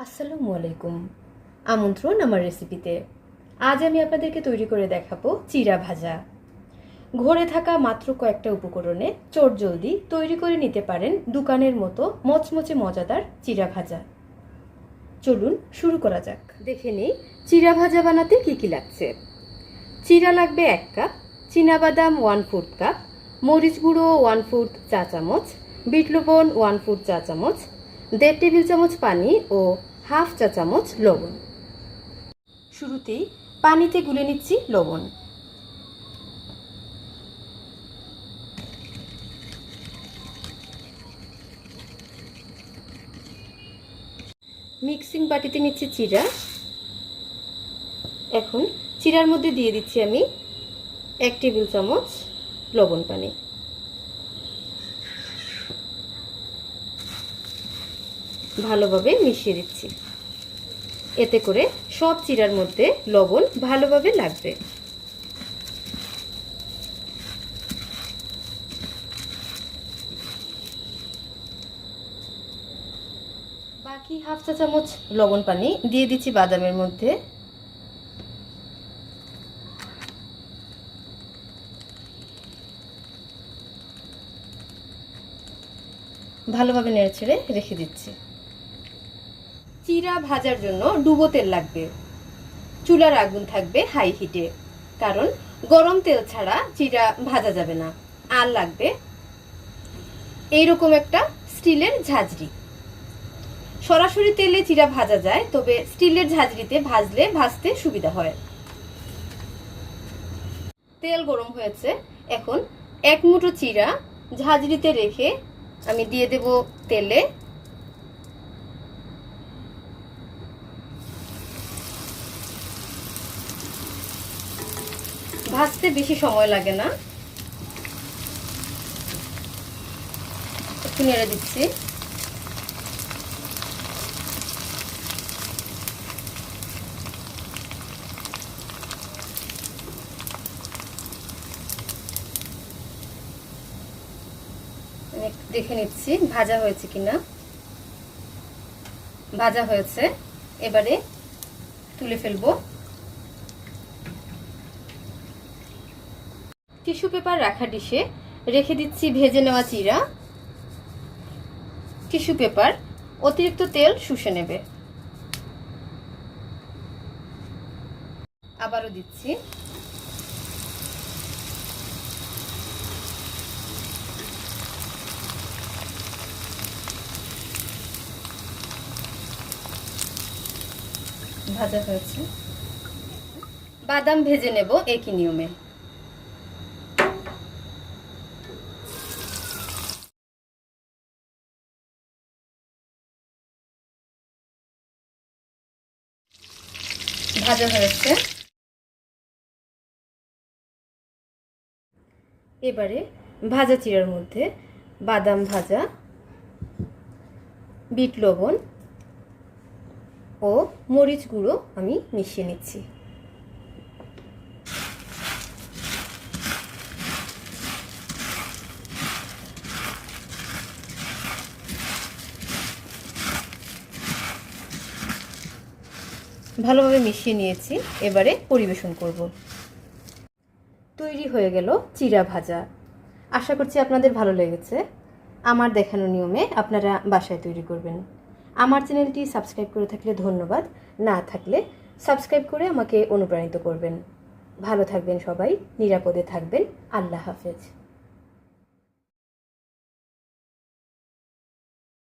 আসসালামু আলাইকুম। আমন্ত্রণ আমার রেসিপিতে। আজ আমি আপনাদেরকে তৈরি করে দেখাবো চিড়া ভাজা। ঘরে থাকা মাত্র কয়েকটা উপকরণে চটজলদি তৈরি করে নিতে পারেন দোকানের মতো মচমচে মজাদার চিড়া ভাজা। চলুন শুরু করা যাক। দেখে নিই চিড়া ভাজা বানাতে কি কি লাগছে। চিড়া লাগবে 1 কাপ, চীনাবাদাম 1/4 কাপ, মরিচ গুঁড়ো 1/4 চা চামচ, বিট লবণ 1/4 চা চামচ, 1.5 টেবিল চামচ পানি ও 1/2 চা চামচ লবণ। শুরুতেই পানিতে গুলে নিচ্ছি লবণ। মিক্সিং বাটিতে নিচ্ছি চিড়া। এখন চিড়ার মধ্যে দিয়ে দিচ্ছি আমি 1 টেবিল চামচ লবণ পানি। ভালোভাবে মিশিয়ে দিচ্ছি, এতে করে সব চিড়ার মধ্যে লবণ ভালোভাবে লাগবে। বাকি 1/2 চা চামচ লবণ পানি দিয়ে দিচ্ছি বাদামের মধ্যে। ভালোভাবে নেড়েচেড়ে রেখে দিচ্ছি। চিড়া ভাজার জন্য ডুবো তেল লাগবে। চুলার আগুন থাকবে হাই হিটে, কারণ গরম তেল ছাড়া চিড়া ভাজা যাবে না। আর লাগবে এইরকম একটা স্টিলের ঝাঁঝরি। সরাসরি তেলে চিড়া ভাজা যায়, তবে স্টিলের ঝাঁঝরিতে ভাজলে ভাজতে সুবিধা হয়। তেল গরম হয়েছে, এখন 1 মুঠো চিড়া ঝাঁঝরিতে রেখে আমি দিয়ে দেব তেলে। ভাজতে বেশি সময় লাগে না, একটু নেড়ে দিচ্ছি। দেখে নিচ্ছি ভাজা হয়েছে কিনা। ভাজা হয়েছে, এবারে তুলে ফেলবো। টিস্যু পেপার রাখা ডিশে রেখে দিচ্ছি ভেজে নেওয়া চিড়া। টিস্যু পেপার অতিরিক্ত তেল শুষে নেবে। আবারও দিচ্ছি। ভাজা হয়েছে। বাদাম ভেজে নেব একই নিয়মে। ভাজা হয়েছে, এবারে ভাজা চিড়ার মধ্যে বাদাম ভাজা, বিট লবণ ও মরিচ গুঁড়ো আমি মিশিয়ে নিচ্ছি। ভালোভাবে মিশিয়ে নিয়েছি, এবারে পরিবেশন করব। তৈরি হয়ে গেল চিড়া ভাজা। আশা করছি আপনাদের ভালো লেগেছে। আমার দেখানো নিয়মে আপনারা বাসায় তৈরি করবেন। আমার চ্যানেলটি সাবস্ক্রাইব করে থাকলে ধন্যবাদ, না থাকলে সাবস্ক্রাইব করে আমাকে অনুপ্রাণিত করবেন। ভালো থাকবেন সবাই, নিরাপদে থাকবেন। আল্লাহ হাফেজ।